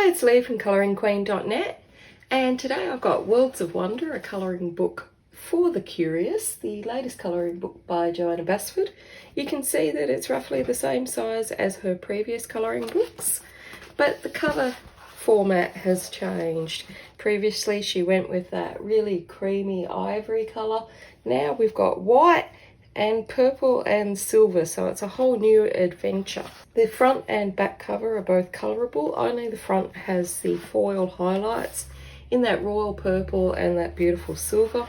Hi, it's Lee from ColouringQueen.net, and today I've got Worlds of Wonder, a colouring book for the curious, the latest colouring book by Johanna Basford. You can see that it's roughly the same size as her previous colouring books, but the cover format has changed. Previously she went with that really creamy ivory colour. Now we've got white and purple and silver, so it's a whole new adventure. The front and back cover are both colourable, only the front has the foil highlights in that royal purple and that beautiful silver.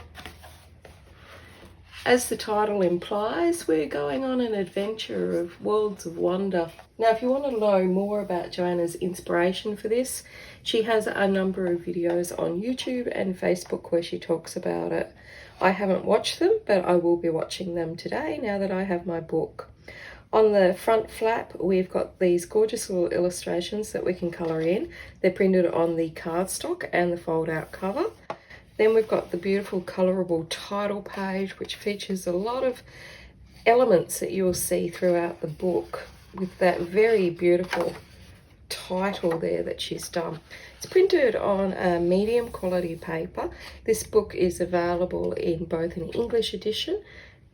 As the title implies, we're going on an adventure of worlds of wonder. Now, if you want to know more about Johanna's inspiration for this, she has a number of videos on YouTube and Facebook where she talks about it. I haven't watched them, but I will be watching them today now that I have my book. On the front flap, we've got these gorgeous little illustrations that we can colour in. They're printed on the cardstock and the fold-out cover. Then we've got the beautiful colourable title page, which features a lot of elements that you'll see throughout the book with that very beautiful title there that she's done. It's printed on a medium quality paper. This book is available in both an English edition,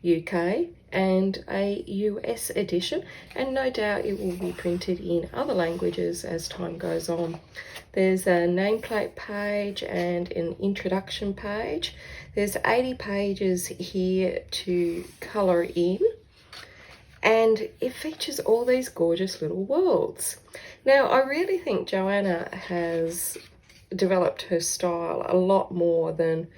UK, and a US edition, and no doubt it will be printed in other languages as time goes on. There's a nameplate page and an introduction page. There's 80 pages here to colour in, and it features all these gorgeous little worlds. Now, I really think Johanna has developed her style a lot more than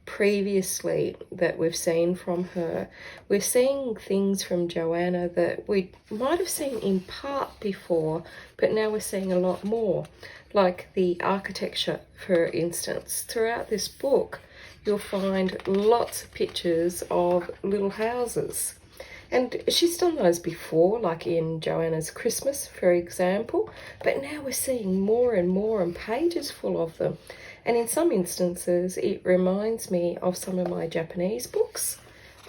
previously that we've seen from her. We're seeing things from Johanna that we might have seen in part before, but now we're seeing a lot more, like the architecture, for instance. Throughout this book, you'll find lots of pictures of little houses. And she's done those before, like in Johanna's Christmas, for example, but now we're seeing more and more and pages full of them. And in some instances, it reminds me of some of my Japanese books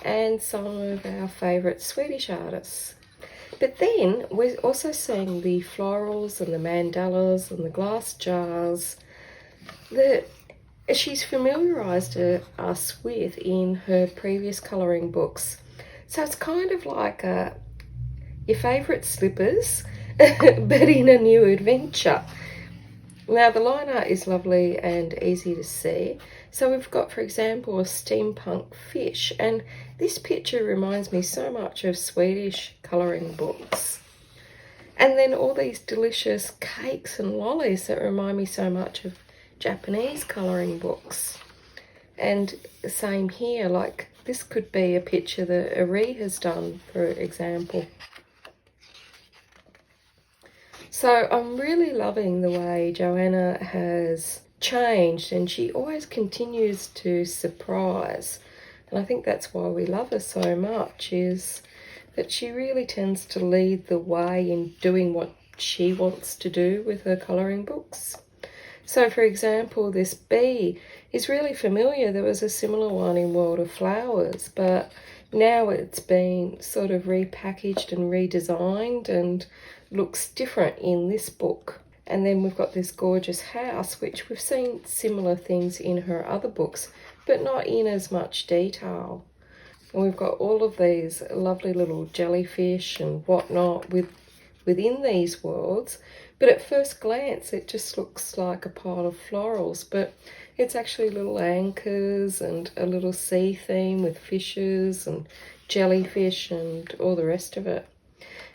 and some of our favourite Swedish artists. But then we're also seeing the florals and the mandalas and the glass jars that she's familiarised us with in her previous colouring books. So it's kind of like your favourite slippers, but in a new adventure. Now, the line art is lovely and easy to see. So we've got, for example, a steampunk fish, and this picture reminds me so much of Swedish colouring books. And then all these delicious cakes and lollies that remind me so much of Japanese colouring books. And the same here, like this could be a picture that Ari has done, for example. So I'm really loving the way Johanna has changed, and she always continues to surprise. And I think that's why we love her so much, is that she really tends to lead the way in doing what she wants to do with her colouring books. So, for example, this bee is really familiar. There was a similar one in World of Flowers, but now it's been sort of repackaged and redesigned and looks different in this book. And then we've got this gorgeous house, which we've seen similar things in her other books, but not in as much detail. And we've got all of these lovely little jellyfish and whatnot within these worlds. But at first glance, it just looks like a pile of florals, but it's actually little anchors and a little sea theme with fishes and jellyfish and all the rest of it.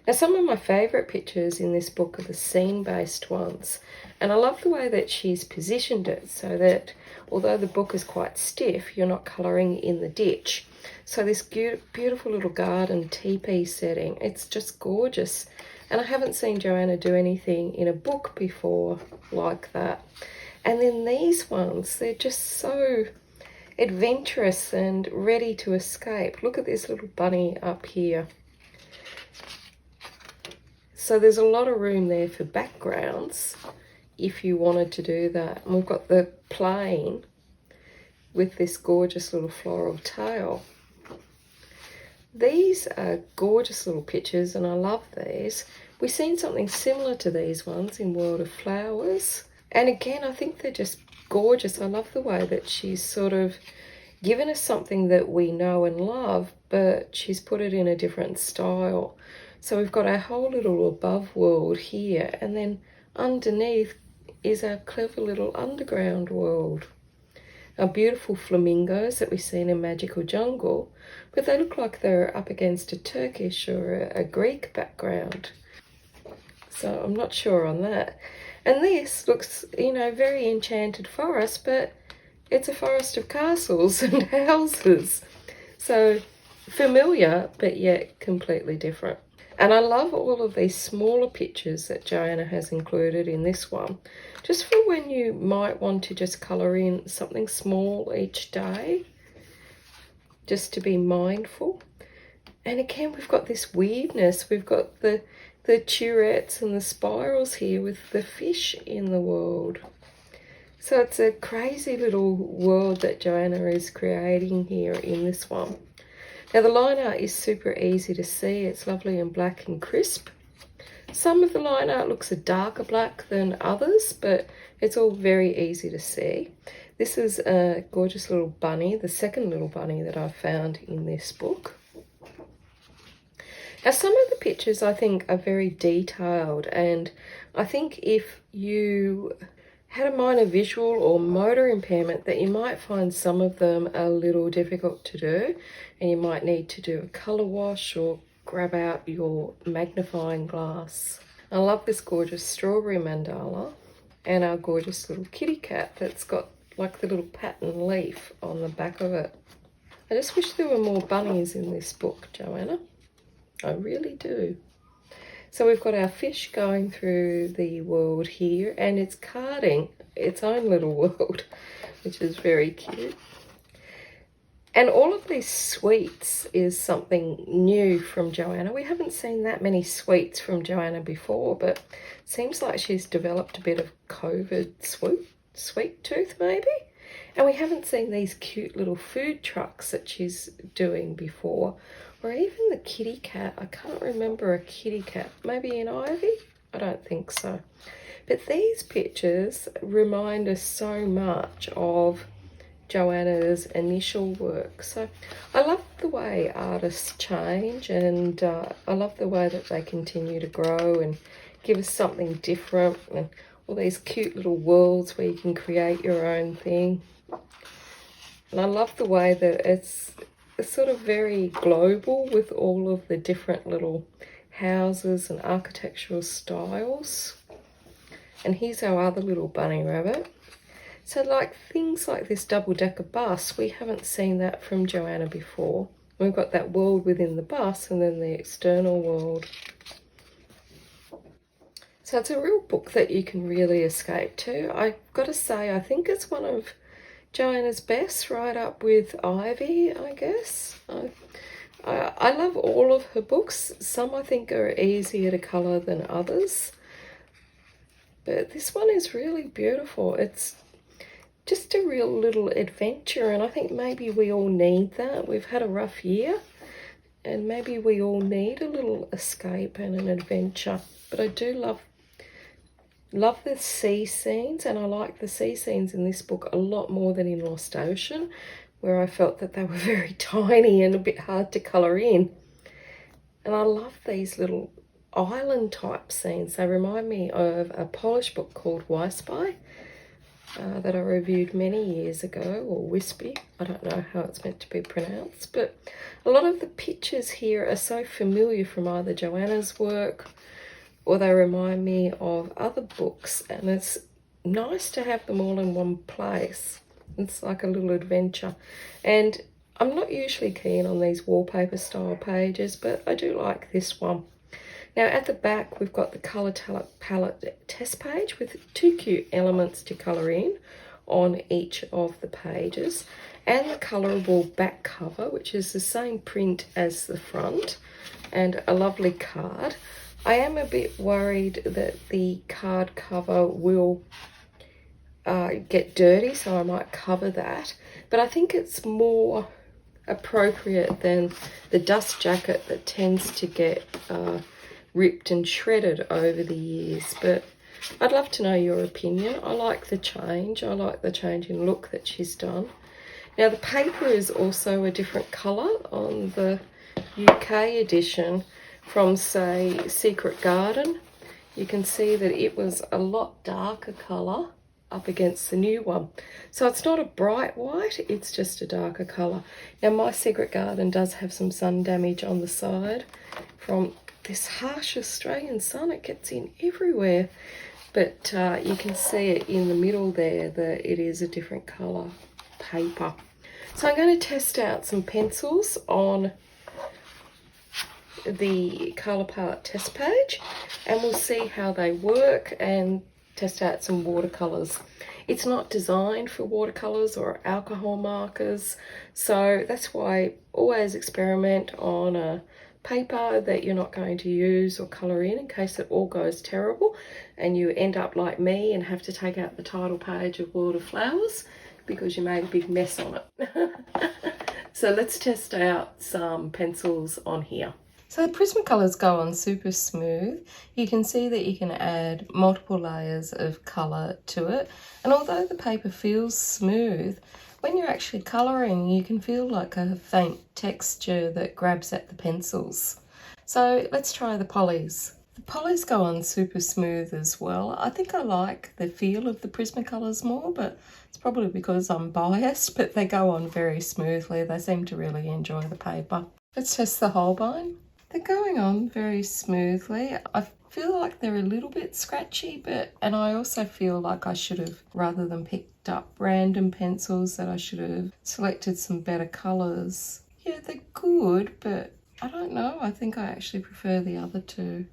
Now, some of my favourite pictures in this book are the scene-based ones, and I love the way that she's positioned it so that although the book is quite stiff, you're not colouring in the ditch. So this beautiful little garden teepee setting, it's just gorgeous. And I haven't seen Johanna do anything in a book before like that. And then these ones, they're just so adventurous and ready to escape. Look at this little bunny up here. So there's a lot of room there for backgrounds if you wanted to do that. And we've got the plane with this gorgeous little floral tail. These are gorgeous little pictures, and I love these. We've seen something similar to these ones in World of Flowers. And again, I think they're just gorgeous. I love the way that she's sort of given us something that we know and love, but she's put it in a different style. So we've got our whole little above world here, and then underneath is our clever little underground world. Our beautiful flamingos that we've seen in Magical Jungle, but they look like they're up against a Turkish or a Greek background. So I'm not sure on that. And this looks, you know, very enchanted forest, but it's a forest of castles and houses. So familiar, but yet completely different. And I love all of these smaller pictures that Johanna has included in this one, just for when you might want to just colour in something small each day, just to be mindful. And again, we've got this weirdness. We've got the turrets and the spirals here with the fish in the world. So it's a crazy little world that Johanna is creating here in this one. Now the line art is super easy to see. It's lovely and black and crisp. Some of the line art looks a darker black than others, but it's all very easy to see. This is a gorgeous little bunny, the second little bunny that I found in this book. Now some of the pictures I think are very detailed, and I think if you had a minor visual or motor impairment that you might find some of them a little difficult to do, and you might need to do a colour wash or grab out your magnifying glass. I love this gorgeous strawberry mandala and our gorgeous little kitty cat that's got like the little pattern leaf on the back of it. I just wish there were more bunnies in this book, Johanna. I really do. So we've got our fish going through the world here, and it's carding its own little world, which is very cute. And all of these sweets is something new from Johanna. We haven't seen that many sweets from Johanna before, but it seems like she's developed a bit of COVID sweet tooth maybe. And we haven't seen these cute little food trucks that she's doing before. Or even the kitty cat. I can't remember a kitty cat. Maybe in Ivy? I don't think so. But these pictures remind us so much of Johanna's initial work. So I love the way artists change, and I love the way that they continue to grow and give us something different, and all these cute little worlds where you can create your own thing. And I love the way that it's sort of very global with all of the different little houses and architectural styles. And here's our other little bunny rabbit. So like things like this double-decker bus, we haven't seen that from Johanna before. We've got that world within the bus and then the external world. So it's a real book that you can really escape to. I've got to say, I think it's one of Johanna's best, right up with Ivy, I guess. I love all of her books. Some I think are easier to colour than others. But this one is really beautiful. It's just a real little adventure, and I think maybe we all need that. We've had a rough year, and maybe we all need a little escape and an adventure. But I do love the sea scenes, and I like the sea scenes in this book a lot more than in Lost Ocean, where I felt that they were very tiny and a bit hard to colour in. And I love these little island type scenes. They remind me of a Polish book called Wispy that I reviewed many years ago, or Wispy, I don't know how it's meant to be pronounced, but a lot of the pictures here are so familiar from either Johanna's work or they remind me of other books, and it's nice to have them all in one place. It's like a little adventure. And I'm not usually keen on these wallpaper style pages, but I do like this one. Now at the back we've got the colour palette test page with 2 cute elements to colour in on each of the pages, and the colourable back cover, which is the same print as the front, and a lovely card. I am a bit worried that the card cover will get dirty, so I might cover that, but I think it's more appropriate than the dust jacket that tends to get ripped and shredded over the years, but I'd love to know your opinion. I like the change. I like the change in look that she's done. Now the paper is also a different colour on the UK edition from, say, Secret Garden. You can see that it was a lot darker colour up against the new one. So it's not a bright white, it's just a darker colour. Now my Secret Garden does have some sun damage on the side from this harsh Australian sun. It gets in everywhere. But you can see it in the middle there that it is a different colour paper. So I'm going to test out some pencils on the Colourpart test page, and we'll see how they work and test out some watercolours. It's not designed for watercolours or alcohol markers, so that's why always experiment on a paper that you're not going to use or colour in case it all goes terrible and you end up like me and have to take out the title page of World of Flowers because you made a big mess on it. So let's test out some pencils on here. So the Prismacolors go on super smooth. You can see that you can add multiple layers of colour to it, and although the paper feels smooth, when you're actually colouring you can feel like a faint texture that grabs at the pencils. So let's try the polys. The polys go on super smooth as well. I think I like the feel of the Prismacolors more, but it's probably because I'm biased, but they go on very smoothly. They seem to really enjoy the paper. Let's test the Holbein. They're going on very smoothly. I feel like they're a little bit scratchy, and I also feel like I should have, rather than picked up random pencils, that I should have selected some better colours. Yeah, they're good, but I don't know. I think I actually prefer the other two.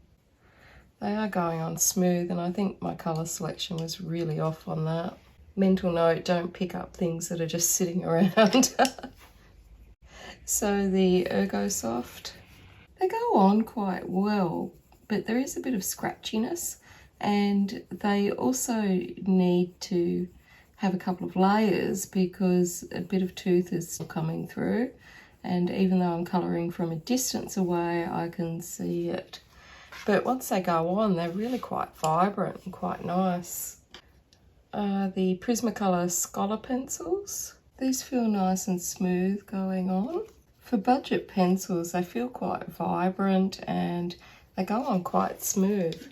They are going on smooth, and I think my colour selection was really off on that. Mental note, don't pick up things that are just sitting around. So the Ergosoft. They go on quite well, but there is a bit of scratchiness, and they also need to have a couple of layers because a bit of tooth is still coming through, and even though I'm colouring from a distance away I can see it. But once they go on they're really quite vibrant and quite nice. The Prismacolor Scholar pencils. These feel nice and smooth going on. For budget pencils, they feel quite vibrant and they go on quite smooth.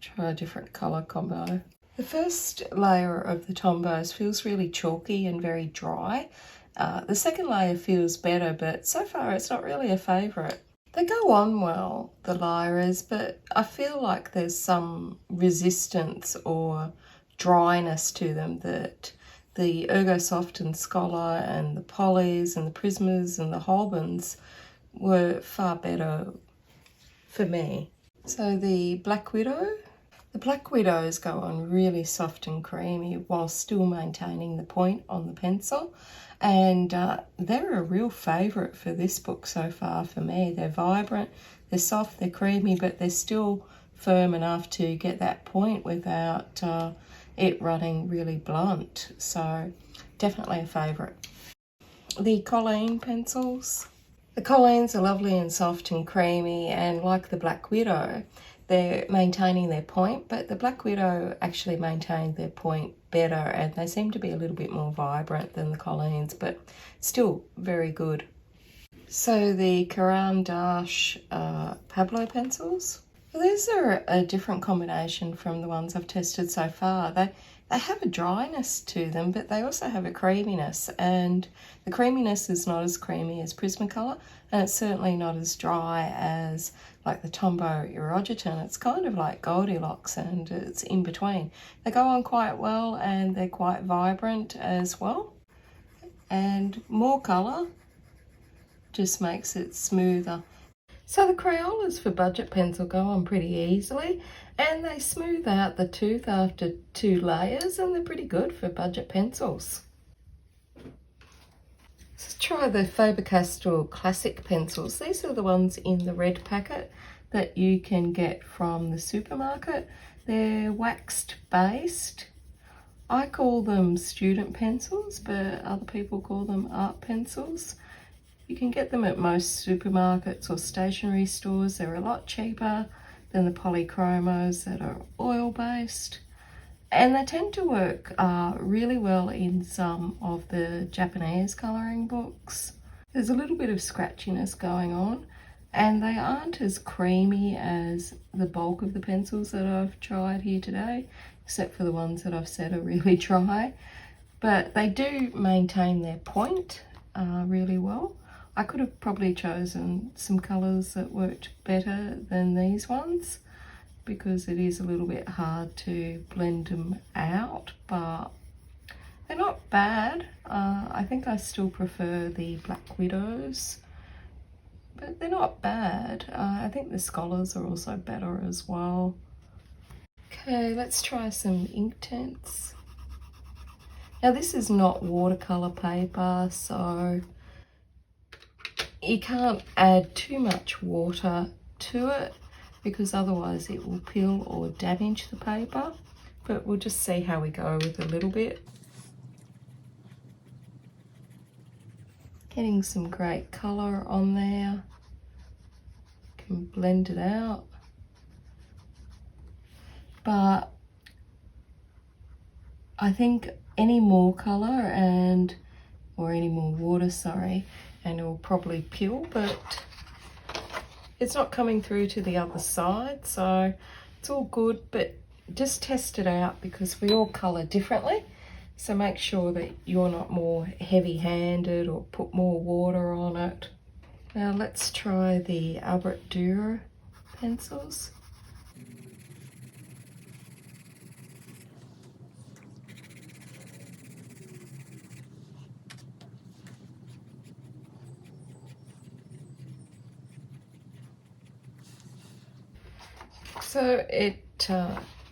Try a different colour combo. The first layer of the Tombows feels really chalky and very dry. The second layer feels better, but so far it's not really a favourite. They go on well, the Lyras, but I feel like there's some resistance or dryness to them that the Ergosoft and Scholar and the Polys and the Prismas and the Holbeins were far better for me. So the Black Widow. The Black Widows go on really soft and creamy while still maintaining the point on the pencil. And they're a real favourite for this book so far for me. They're vibrant, they're soft, they're creamy, but they're still firm enough to get that point without it running really blunt. So definitely a favourite. The Colleen pencils. The Colleens are lovely and soft and creamy, and like the Black Widow, they're maintaining their point, but the Black Widow actually maintained their point better, and they seem to be a little bit more vibrant than the Colleens, but still very good. So the Caran Pablo pencils. Well, these are a different combination from the ones I've tested so far. They have a dryness to them, but they also have a creaminess, and the creaminess is not as creamy as Prismacolor, and it's certainly not as dry as like the Tombow Irojiten. It's kind of like Goldilocks, and it's in between. They go on quite well, and they're quite vibrant as well, and more colour just makes it smoother. So the Crayolas for budget pencil go on pretty easily, and they smooth out the tooth after 2 layers, and they're pretty good for budget pencils. Let's try the Faber-Castell Classic pencils. These are the ones in the red packet that you can get from the supermarket. They're waxed based. I call them student pencils, but other people call them art pencils. You can get them at most supermarkets or stationery stores. They're a lot cheaper than the Polychromos that are oil-based. And they tend to work really well in some of the Japanese colouring books. There's a little bit of scratchiness going on, and they aren't as creamy as the bulk of the pencils that I've tried here today, except for the ones that I've said are really dry. But they do maintain their point really well. I could have probably chosen some colours that worked better than these ones, because it is a little bit hard to blend them out, but they're not bad. I think I still prefer the Black Widows, but they're not bad. I think the Scholars are also better as well. Okay, let's try some Inktense. Now this is not watercolour paper, so you can't add too much water to it, because otherwise it will peel or damage the paper. But we'll just see how we go with a little bit. Getting some great colour on there. Can blend it out. But I think any more colour or any more water, sorry, and it will probably peel, but it's not coming through to the other side, so it's all good. But just test it out, because we all colour differently, so make sure that you're not more heavy-handed or put more water on it. Now let's try the Albrecht Durer pencils. So it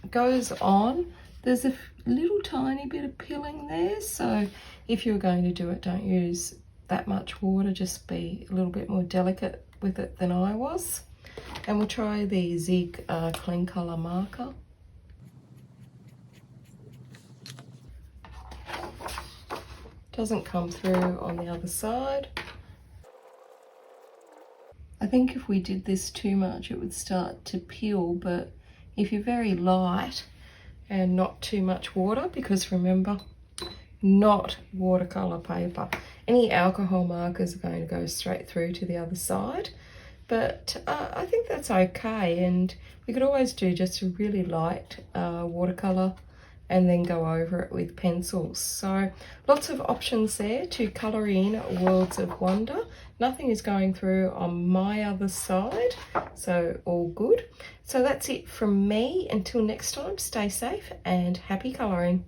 goes on. There's a little tiny bit of peeling there, so if you're going to do it, don't use that much water, just be a little bit more delicate with it than I was. And we'll try the Zig clean colour marker. Doesn't come through on the other side. I think if we did this too much, it would start to peel, but if you're very light and not too much water, because remember, not watercolour paper. Any alcohol markers are going to go straight through to the other side, but I think that's okay. And we could always do just a really light watercolour and then go over it with pencils. So lots of options there to colour in Worlds of Wonder. Nothing is going through on my other side, so all good. So that's it from me. Until next time, stay safe and happy colouring.